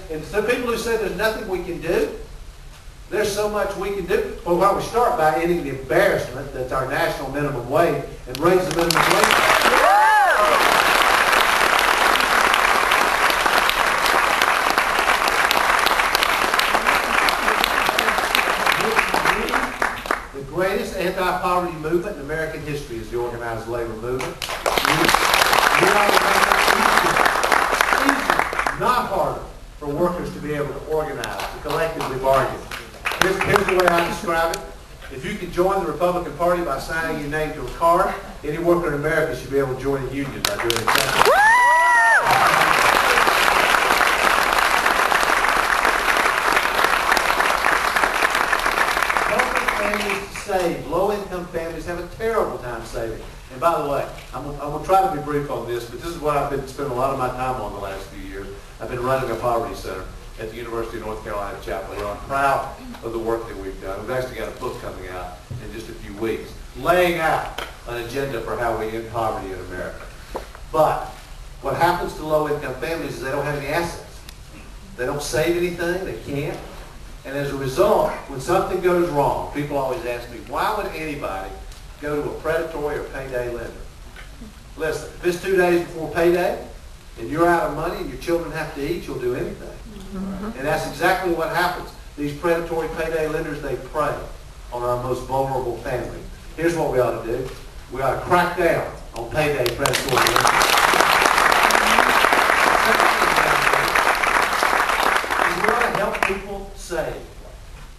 and so people who say there's nothing we can do, there's so much we can do. Well, why don't we start by ending the embarrassment that's our national minimum wage and raise the minimum wage? The greatest anti-poverty movement in American history is the organized labor movement. We are the easier, not harder, for workers to be able to organize, to collectively bargain. Here's the way I describe it. If you can join the Republican Party by signing your name to a card, any worker in America should be able to join a union by doing exactly that. Save. Low-income families have a terrible time saving. And by the way, I'm going to try to be brief on this, but this is what I've been spending a lot of my time on the last few years. I've been running a poverty center at the University of North Carolina at Chapel Hill. I'm proud of the work that we've done. We've actually got a book coming out in just a few weeks, laying out an agenda for how we end poverty in America. But what happens to low-income families is they don't have any assets. They don't save anything. They can't. And as a result, when something goes wrong, people always ask me, why would anybody go to a predatory or payday lender? Listen, if it's 2 days before payday and you're out of money and your children have to eat, you'll do anything. And that's exactly what happens. These predatory payday lenders, they prey on our most vulnerable families. Here's what we ought to do. We ought to crack down on payday predatory lenders. We ought to help people save.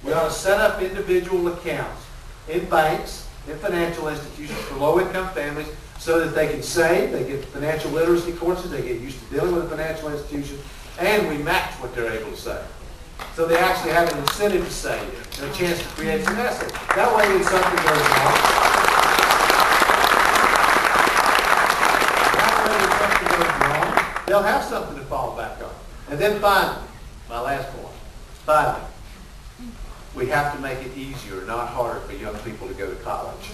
We ought to set up individual accounts in banks, in financial institutions for low-income families so that they can save, they get financial literacy courses, they get used to dealing with a financial institution, and we match what they're able to save. So they actually have an incentive to save and a chance to create some assets. That way, when something goes wrong, they'll have something to fall back on. And then finally, my last point, finally, we have to make it easier, not harder, for young people to go to college.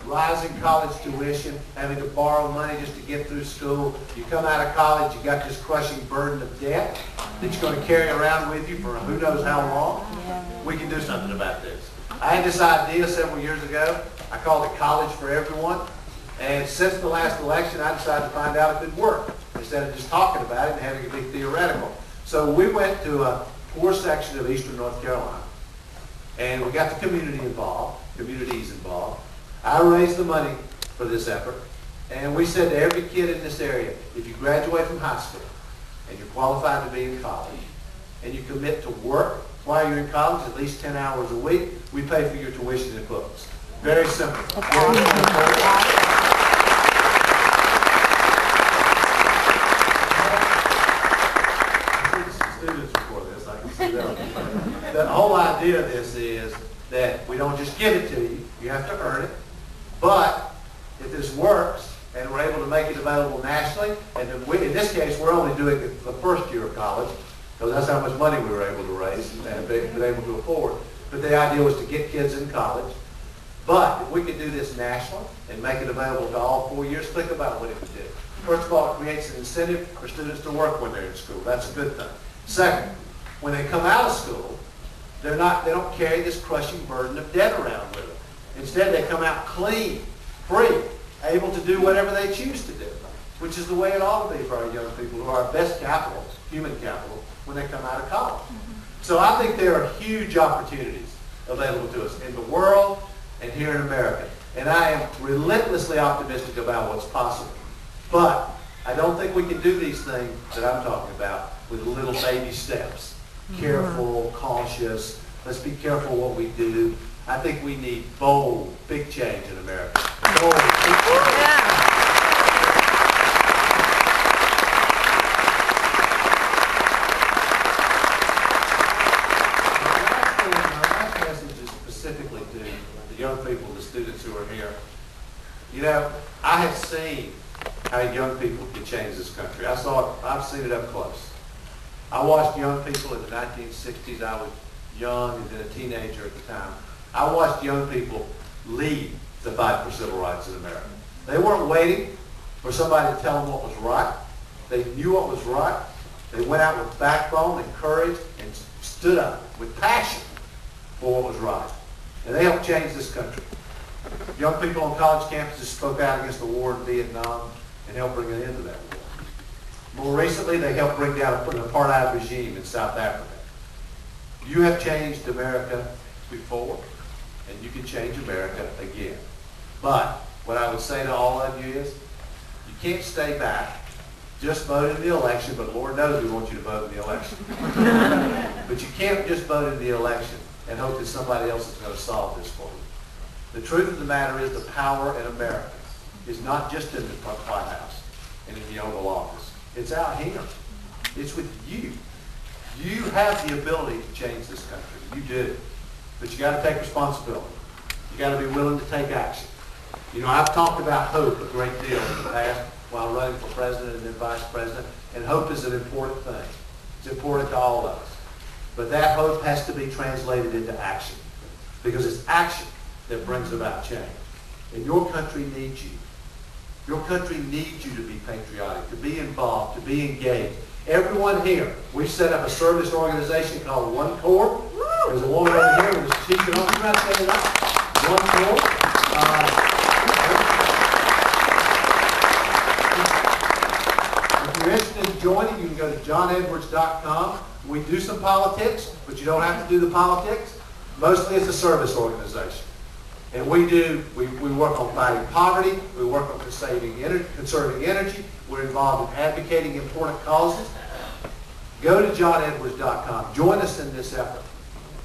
Rising college tuition, having to borrow money just to get through school. You come out of college, you got this crushing burden of debt that you're going to carry around with you for who knows how long. We can do something about this. I had this idea several years ago. I called it College for Everyone. And since the last election, I decided to find out if it worked instead of just talking about it and having it be theoretical. So we went to a poor section of eastern North Carolina, and we got the communities involved. I raised the money for this effort, and we said to every kid in this area, if you graduate from high school and you're qualified to be in college, and you commit to work while you're in college, at least 10 hours a week, we pay for your tuition and books. Very simple. Students before this, I can see that. The whole idea of this is that we don't just give it to you, you have to earn it. But if this works and we're able to make it available nationally, and in this case we're only doing it for the first year of college, because that's how much money we were able to raise and been able to afford. But the idea was to get kids in college. But if we could do this nationally and make it available to all 4 years, think about what it would do. First of all, it creates an incentive for students to work when they're in school. That's a good thing. Second, when they come out of school, they don't carry this crushing burden of debt around with them. Instead, they come out clean, free, able to do whatever they choose to do, which is the way it ought to be for our young people who are our best capital, human capital, when they come out of college. So I think there are huge opportunities available to us in the world and here in America. And I am relentlessly optimistic about what's possible. But I don't think we can do these things that I'm talking about with little baby steps. Careful, cautious. Let's be careful what we do. I think we need bold, big change in America. Bold, big change. Young people, the students who are here. You know, I have seen how young people can change this country. I've seen it up close. I watched young people in the 1960s. I was young and then a teenager at the time. I watched young people lead to fight for civil rights in America. They weren't waiting for somebody to tell them what was right. They knew what was right. They went out with backbone and courage and stood up with passion for what was right. And they helped change this country. Young people on college campuses spoke out against the war in Vietnam and helped bring an end to that war. More recently, they helped bring down an apartheid regime in South Africa. You have changed America before, and you can change America again. But what I would say to all of you is, you can't stay back. Just vote in the election, but Lord knows we want you to vote in the election. But you can't just vote in the election and hope that somebody else is going to solve this for you. The truth of the matter is the power in America is not just in the White House and in the Oval Office. It's out here. It's with you. You have the ability to change this country. You do. But you got to take responsibility. You got to be willing to take action. You know, I've talked about hope a great deal in the past while running for president and then vice president, and hope is an important thing. It's important to all of us. But that hope has to be translated into action, because it's action that brings about change. And your country needs you. Your country needs you to be patriotic, to be involved, to be engaged. Everyone here, we've set up a service organization called One Corps. There's a woman over here with a t-shirt on. You might say that. One Corps. If you're interested in joining, you can go to johnedwards.com. We do some politics, but you don't have to do the politics. Mostly it's a service organization. And we work on fighting poverty. We work on conserving energy. We're involved in advocating important causes. Go to johnedwards.com. Join us in this effort.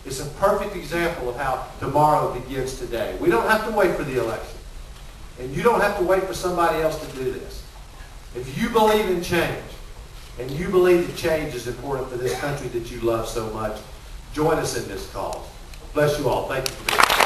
It's a perfect example of how tomorrow begins today. We don't have to wait for the election. And you don't have to wait for somebody else to do this. If you believe in change, and you believe that change is important for this country that you love so much, join us in this cause. Bless you all. Thank you for being here.